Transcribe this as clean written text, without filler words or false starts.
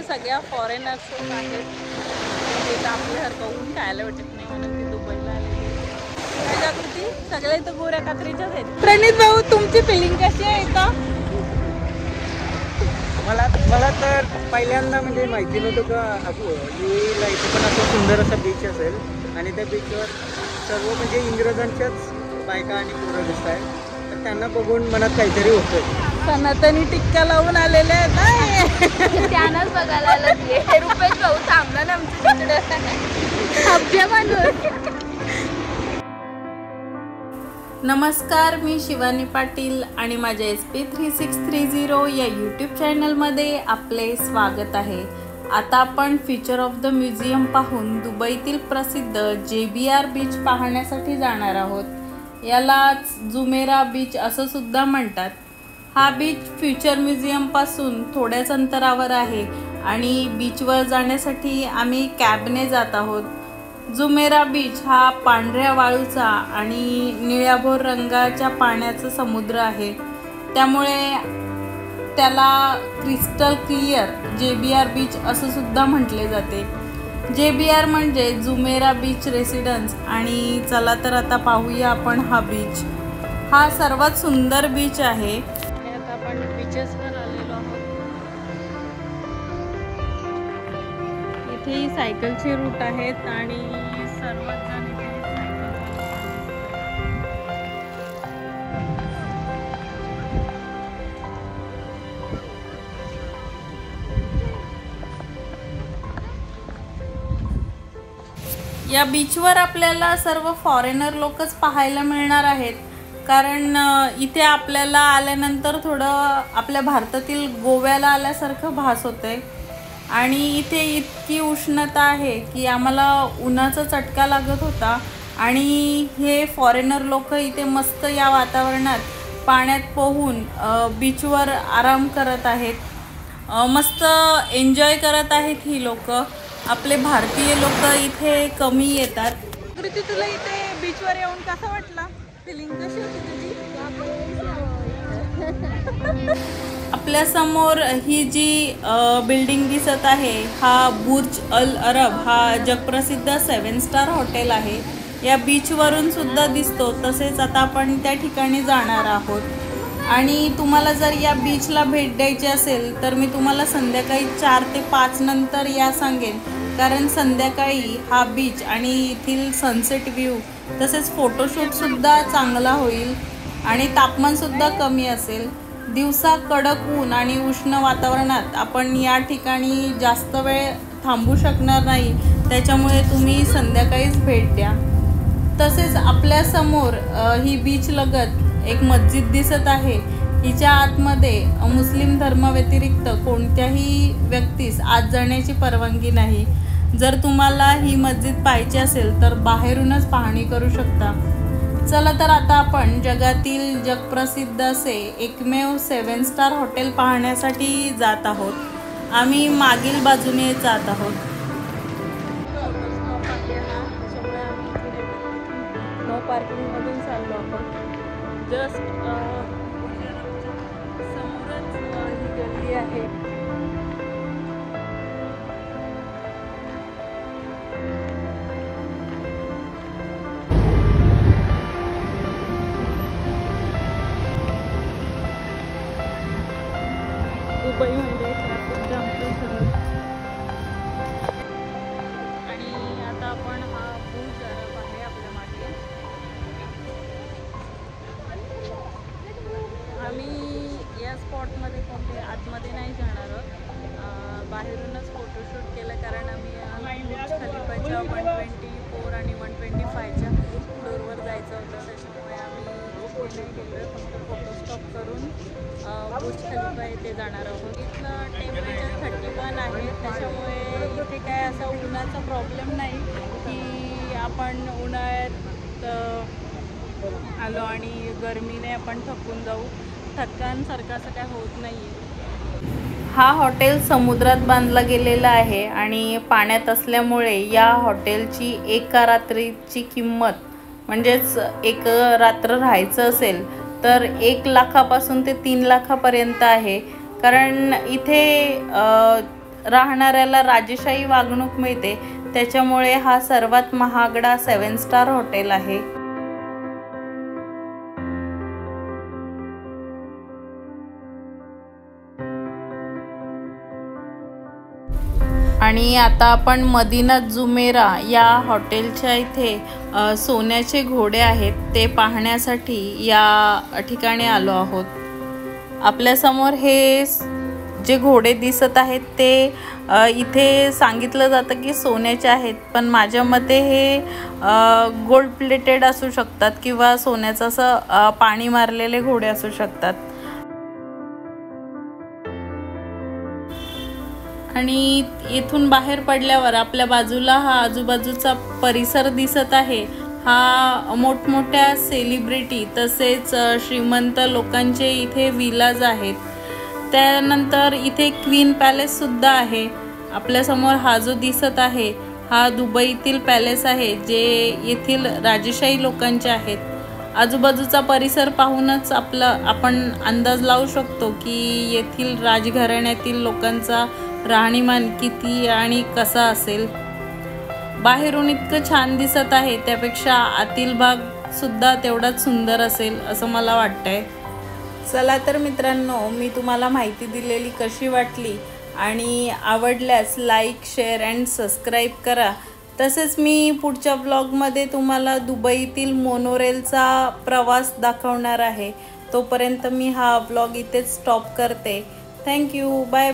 सगळ्या फॉरेनर्स आहेत, ते आपल्यासारखं ऊन खायला भेटत नाही म्हणून ते दुबईला आलेली. काय जागृती, सगळ्या इथं गोऱ्या कात्रीच्याच आहेत. प्रणित भाऊ, तुमची फिलिंग कशी आहे इथं? मला तर पहिल्यांदा म्हणजे माहिती नव्हतं का येईल इथे पण असं सुंदर असा बीच असेल आणि त्या बीचवर सर्व म्हणजे इंग्रजांच्याच बायका आणि पोरं दिसत आहेत. तर त्यांना बघून मनात काहीतरी होतं. सनातनी टिक्का लावून आलेले आहेत ना, त्यांनाच बघायला आलं. हे रुपेश भाऊ थांबला ना आमच्या तिकडे अभ्या मानून. नमस्कार, मी शिवानी पाटील आणि माझ्या SP3630 या यूट्यूब चॅनलमध्ये आपले स्वागत आहे. आता आपण फ्युचर ऑफ द म्युझियम पाहून दुबईतील प्रसिद्ध JBR बीच पाहण्यासाठी जाणार आहोत. यालाच जुमेरा बीच असं सुद्धा म्हणतात. हा बीच फ्युचर म्युझियमपासून थोड्याच अंतरावर आहे आणि बीचवर जाण्यासाठी आम्ही कॅबने जात आहोत. जुमेरा बीच हा पांढऱ्या वाळूचा आणि निळ्याभोर रंगाच्या पाण्याचा समुद्र आहे. त्यामुळे त्याला क्रिस्टल क्लिअर JBR बीच असं सुद्धा म्हटले जाते. JBR म्हणजे जुमेरा बीच रेसिडेन्स. आणि चला तर आता पाहूया आपण हा बीच. हा सर्वात सुंदर बीच आहे. आता आपण बीचेसवर आलेलो आहोत. इथे सायकलचे रूट आहेत आणि सर्वच जण इथे या बीचवर आपल्याला सर्व फॉरेनर लोकच पाहायला मिळणार आहेत. कारण इथे आपल्याला आल्यानंतर थोडं आपल्या भारतातील गोव्याला आल्यासारखं भास होतंय. आणि इथे इतकी उष्णता आहे की आम्हाला उन्हाचा चटका लागत होता. आणि हे फॉरेनर लोक इथे मस्त या वातावरणात पाण्यात पोहून बीचवर आराम करत आहेत. मस्त एन्जॉय करत आहेत ही लोक. आपले भारतीय लोक इथे कमी येतात. कृती, तुला इथे बीचवर येऊन कसं वाटलं? फिलिंग कशी होती तुझी? आपल्या समोर ही जी बिल्डिंग दिसत आहे, हा बुर्ज अल अरब हा जगप्रसिद्ध 7 स्टार हॉटेल आहे. या बीचवरून सुद्धा दिसतो. तसेच आता आपण त्या ठिकाणी जाणार आहोत. आणि तुम्हाला जर या बीचला भेट द्यायची असेल तर मी तुम्हाला संध्याकाळी 4 ते 5 नंतर या सांगेन. कारण संध्याकाळी हा बीच आणि येथील सनसेट व्ह्यू तसेच फोटोशूटसुद्धा चांगला होईल आणि तापमानसुद्धा कमी असेल. दिवसा कडक ऊन आणि उष्ण वातावरणात आपण या ठिकाणी जास्त वेळ थांबू शकणार नाही. त्याच्यामुळे तुम्ही संध्याकाळीच भेट द्या. तसेच आपल्यासमोर ही बीच लगत एक मस्जिद दिसत आहे. हिच्या आतमध्ये मुस्लिम धर्माव्यतिरिक्त कोणत्याही व्यक्तीस आत जाण्याची परवानगी नाही. जर तुम्हाला ही मस्जिद पाहायची असेल तर बाहेरूनच पाहणी करू शकता. चला तर आता आपण जगातील जगप्रसिद्ध असे एकमेव 7 स्टार हॉटेल पाहण्यासाठी जात आहोत. आम्ही मागील बाजूने जात आहोत. नो पार्किंगमधून चाललो आपण. जस्ट समोरच ही गल्ली आहे. दुबई म्हणजे ट्रॅफिक जामचं सगळं. आणि आता आपण हा बुर्ज अरब आहे आपल्या मागे. आम्ही या स्पॉटमध्ये कोणते आतमध्ये नाही जाणार आहोत. बाहेरूनच फोटोशूट केलं. कारण आम्ही बुर्ज खलिफाच्या 124 आणि 125च्या फ्लोअरवर जायचं होतं. त्याच्यामुळे आम्ही इथे नाही गेलो आहे. फक्त फोटो स्टॉप करून बुर्ज खलिफा येथे जाणार आहोत. इथलं टेम्परेचर 31 आहे. त्याच्यामुळे इथे काय असा उन्हाचा प्रॉब्लेम नाही की आपण उन्हाळ्यात आलो आणि गरमीने आपण थकून जाऊ. थकांसारखं असं काय होत नाही आहे. हा हॉटेल समुद्रात बांधला गेलेला आहे आणि पाण्यात असल्यामुळे या हॉटेलची एका रात्रीची किंमत म्हणजेच एक रात्र राहायचं असेल तर 1 लाखापासून ते 3 लाखापर्यंत आहे. कारण इथे राहणाऱ्याला राजेशाही वागणूक मिळते, त्याच्यामुळे हा सर्वात महागडा 7 स्टार हॉटेल आहे. आणि आता आपण मदिना जुमेरा या हॉटेलच्या इथे सोन्याचे घोडे आहेत ते पाहण्यासाठी या ठिकाणी आलो आहोत. आपल्यासमोर हे जे घोडे दिसत आहेत ते इथे सांगितलं जातं की सोन्याचे आहेत, पण माझ्या मते हे गोल्ड प्लेटेड असू शकतात किंवा सोन्याचं असं पाणी मारलेले घोडे असू शकतात. आणि इथून बाहेर पडल्यावर आपल्या बाजूला हा आजूबाजूचा परिसर दिसत आहे. हा मोठमोठ्या सेलिब्रिटी तसेच श्रीमंत लोकांचे इथे विलाज आहेत. त्यानंतर इथे क्वीन पॅलेस सुद्धा आहे. आपल्यासमोर हा जो दिसत आहे हा दुबईतील पॅलेस आहे, जे येथील राजेशाही लोकांचे आहेत. आजूबाजूचा परिसर पाहूनच आपण अंदाज लावू शकतो की येथील राजघराण्यातील लोकांचा राहणीमान किती आणि कसा असेल. बाहेरून इतकं छान दिसत आहे, त्यापेक्षा आतील भाग सुद्धा तेवढाच सुंदर असेल असं मला वाटतंय. चला तर मित्रांनो, मी तुम्हाला माहिती दिलेली कशी वाटली आणि आवडल्यास लाईक, शेअर अँड सबस्क्राईब करा. तसेच मी पुढच्या ब्लॉगमध्ये तुम्हाला दुबईतील मोनोरेलचा प्रवास दाखवणार आहे. तोपर्यंत मी हा ब्लॉग इथेच स्टॉप करते. थँक्यू. बाय.